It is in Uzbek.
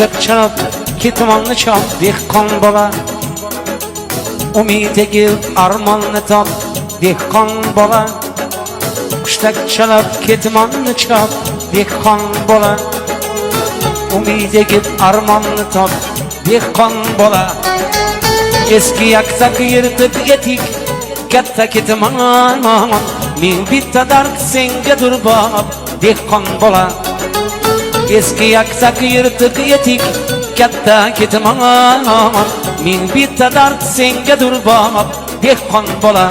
yuksak çalıp ketmanlı çal dehqon bola umid egib armonini top dehqon bola hushtak chalib ketmanni chop dehqon bola umid egib armonni top dehqon bola eski yaktak yirtib etik katta ketman men bitta dard senga durbab dehqon bola eski yaktak yirtib etik katta ketman men bitta dard senga durbab dehqon bola